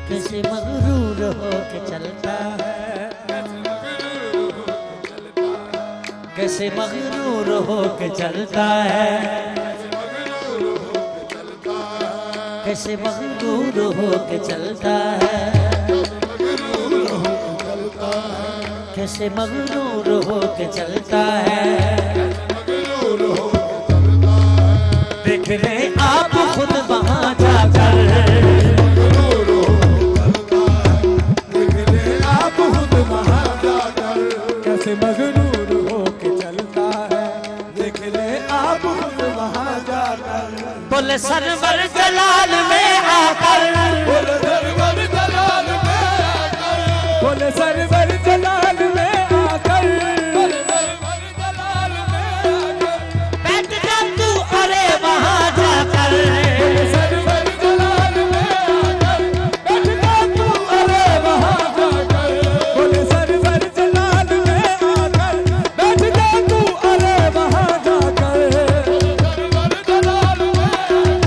कैसे मगरूर हो के चलता है, कैसे मगरूर हो के चलता है, कैसे मगरूर हो के चलता है, कैसे मगरूर हो के चलता है। देख ले आप खुद वहाँ जाकर, कैसे मगरूर हो के चलता है, देख ले आप खुद वहाँ जाकर। बोले सरवर जलाल में आकर, बोले सरवर जलाल में आकर, बोले सरवर जलाल में आकर, बोले सरवर जलाल में आकर। बैठ जा तू अरे वहाँ जाकर, बोले सरवर जलाल में आकर, बैठ जा तू अरे वहाँ जाकर। बोले सरवर जलाल में आकर, बैठ जा तू अरे वहाँ जाकर। सरवर जलाल में आकर,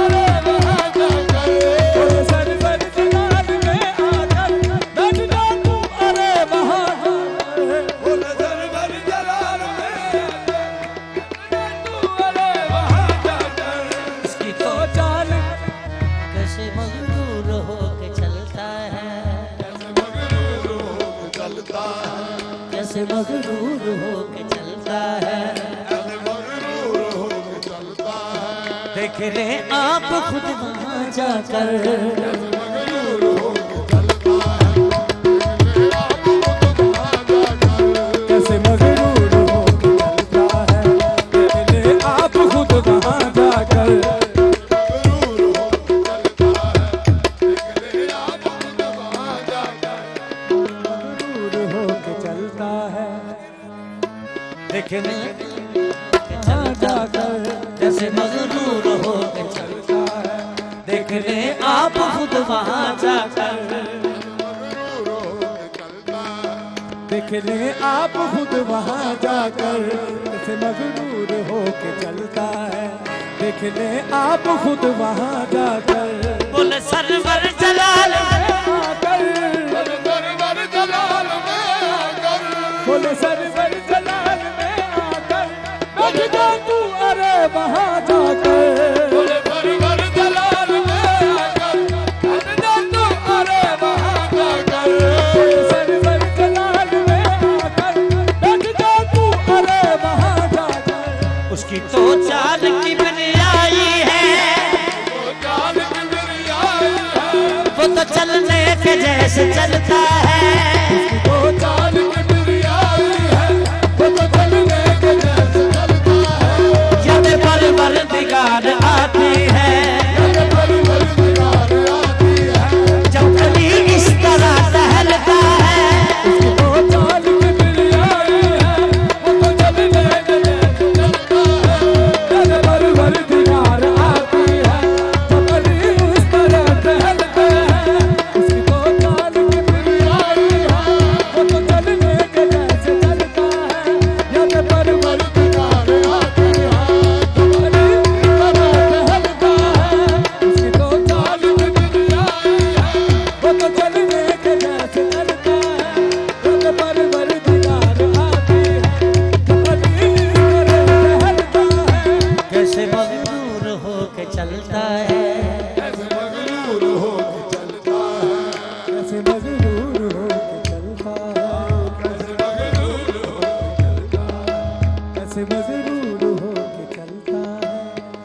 अरे वहाँ जाकर। बोले सरवर जलाल में आकर, बैठ जा तू अरे वहाँ जाकर। बोले सरवर जलाल में आकर, तू अरे वहाँ जाकर। इसकी तो चाल कैसे मगरूर हो के चलता है, कैसे मगरूर हो के चलता है। देख ले आप खुद वहाँ जाकर, कैसे मगरूर हो के चलता है, देख ले आप खुद वहाँ जाकर। मगरूर हो के चलता है, देख ले वहाँ जाकर। कैसे मगरूर हो के चलता है। देख ले आप खुद वहाँ जाकर, देख ले आप खुद वहाँ जाकर। कैसे मगरूर हो के चलता है, देख ले आप खुद वहाँ जाकर। बोले सरवर जलाल आकर, बोले सरवर जलाल में आकर, बोले सरवर जलाल में आकर। बैठ जा तू अरे वहाँ जाकर। बोले सरवर जलाल में आकर, बैठ जा तू अरे वहाँ जाकर। बोले सरवर जलाल में आकर, बैठ जा तू अरे वहाँ जाकर। उसकी तो चाल की बनियाई है, चाल की मेरी आई है, वो तो चलने के जैसे चलता है। वो चाल की मेरी आई है, वो तो चलने के जैसे चलता है। जब परवरदिगार आती है, जब परवरदिगार आती है, जब कली इस तरह टहलता है। वो चाल की मेरी आई है, वो तो चलने के जैसे चलता है। जब परवरदिगार आती है, जब कली इस तरह टहलता है। उसकी वो चाल की मेरी आई है, वो तो चलने के जैसे चलता है। जब परवरदिगार आती है, जब कली इस तरह टहलता है। उसकी तो चाल की मेरी आई है, वो तो चलने के जैसे चलता है। जब परवरदिगार आती है, जब कली इस तरह टहलता है। कैसे मगरूर हो के चलता है, कैसे मगरूर हो के चलता है, कैसे मगरूर हो के चलता है, कैसे मगरूर हो के चलता है, कैसे मगरूर हो के चलता है,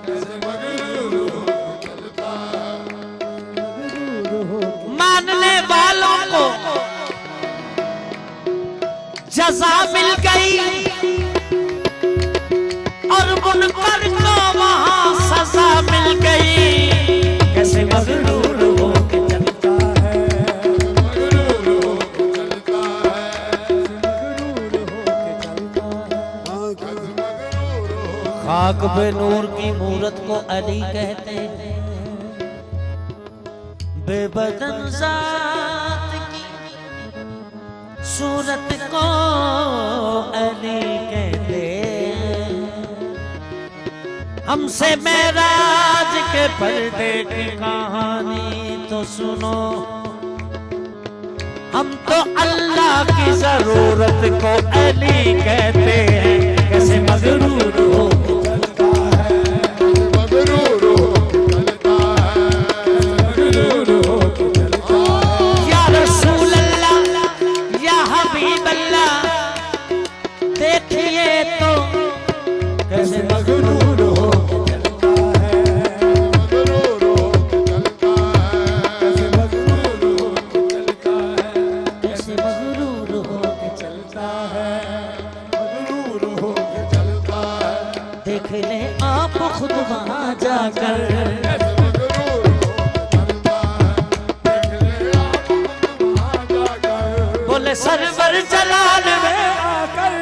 कैसे मगरूर हो के चलता है, मगरूर हो के। मानने वालों को जज़ा मिल गई और मुनकर को वहाँ सजा मिल गई। कैसे मगरूर हो के चलता है, मगरूर हो के चलता है, मगरूर हो के चलता है, कैसे मगरूर हो। खाक पे नूर की मूरत को अली कहते हैं, बेबदन जात की सूरत को अली कहते हैं। हमसे मेराज के पर्दे की कहानी तो सुनो। हम तो अल्लाह की जरूरत को अली कहते हैं। कैसे मगरूर हो चलता है, मगरूर हो चलता है, मगरूर हो चलता है। या रसूल अल्लाह या हबीब अल्लाह देखिए तो कैसे मगरूर हो चलता है, मगरूर हो चलता है, कैसे मगरूर हो चलता है, कैसे मगरूर हो चलता है, मगरूर हो चलता है। देख ले आप खुद वहां जाकर। कैसे मगरूर हो चलता है, देख ले आप वहां जाकर। बोले सरवर जलाल में आकर,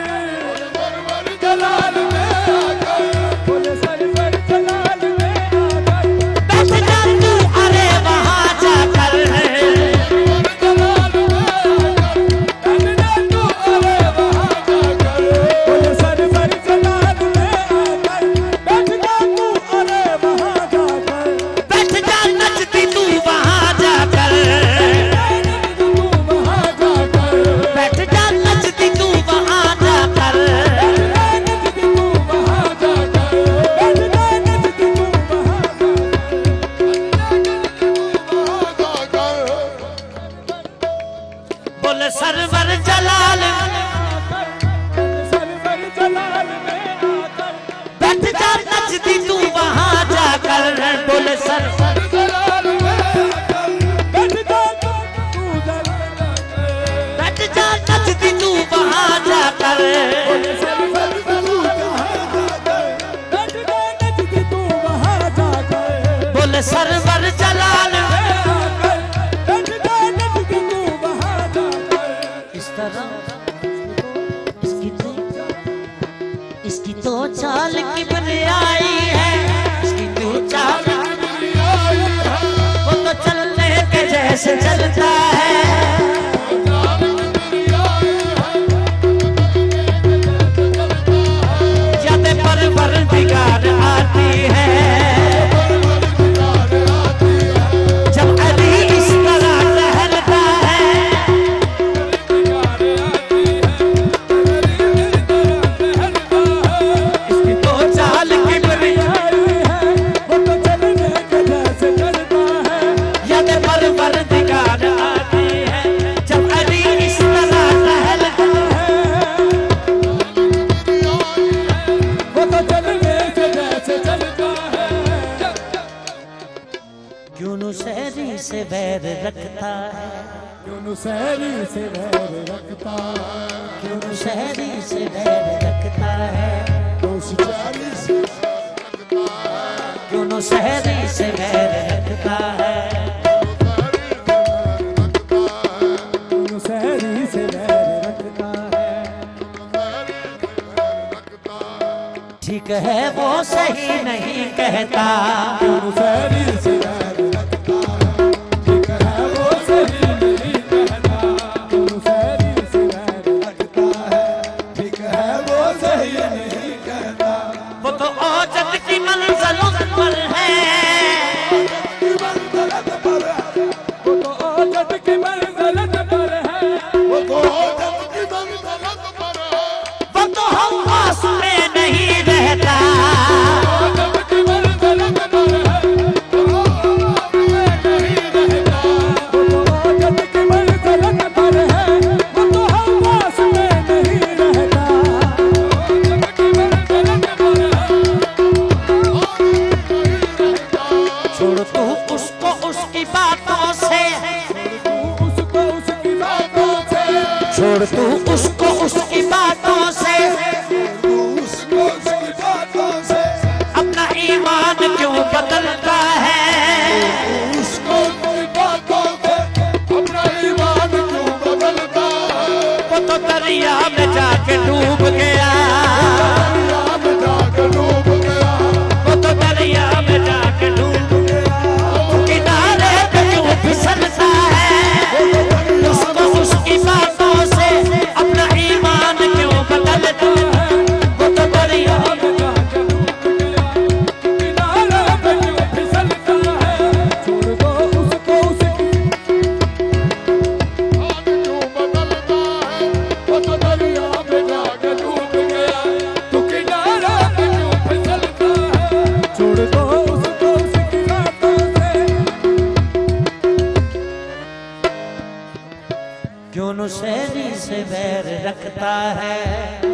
सरवर जलाल में आकर, बोले सरवर जलाल में आकर। बैठ जा तू अरे वहां जाकर। सरवर जलाल में आकर, बैठ जा तू अरे वहां जाकर। बोले सरवर जलाल में आकर, बैठ जा तू अरे वहां जाकर। बैठ जा नचती तू वहां जाकर। तू वहां जाकर, बैठ जा नचती तू वहां जाकर। नचती तू वहां जाकर, बैठ जा नचती तू वहां जाकर। बोले सरवर जलाल सरवर जलाल में आकर, बैठ जा नचती तू वहां जाकर। बोले सरवर जलाल में आकर, बैठ जा तू जलाल जाकर। बैठ जा नचती तू वहां जाकर। सरवर जलाल जाकर, बैठ जा नचती तू वहां जाकर। बोले सरवर जलाल आकर, बैठ जा नचती तू वहां जाकर। इस तरह इसकी तो चाल किबरियाई है। इसकी तो चाल वो तो चलने के जैसे चलता है। जब परवरदिगार आती है, जब अली इस तरह टहलता है। इसकी तो चाल किबरियाई वो तो चलने के जैसे चलता है। जब परवरदिगार आती है, जब अली इस तरह टहलता है। वो तो चलने के जैसे चलता है। क्यों नुसैरी से वैर रखता है। क्यों नुसैरी से वैर रखता है, क्यों नुसैरी से वैर रखता है। क्यों सुचारी से रखता है, क्यों नुसैरी से वैर रखता है। क्यों नुसैरी से वैर रखता है। ठीक है वो सही नहीं कहता। क्यों नुसैरी से वैर रखता है, ठीक है वो सही नहीं कहता। क्यों नुसैरी से वैर रखता है, ठीक है वो सही नहीं कहता। वो तो औजत की मंजिलों पर है। वो तो औजत की मंजिलत पर है, वो तो औजत की मंजिलत पर है। वो तो हम आस में नहीं रहता। औजत की मंजिलत पर है, वो नहीं रहता। वो तो औजत की मंजिलत पर है, वो तो हम आस में नहीं रहता। औजत की मंजिलत पर है, जो नुसैरी से बैर रखता है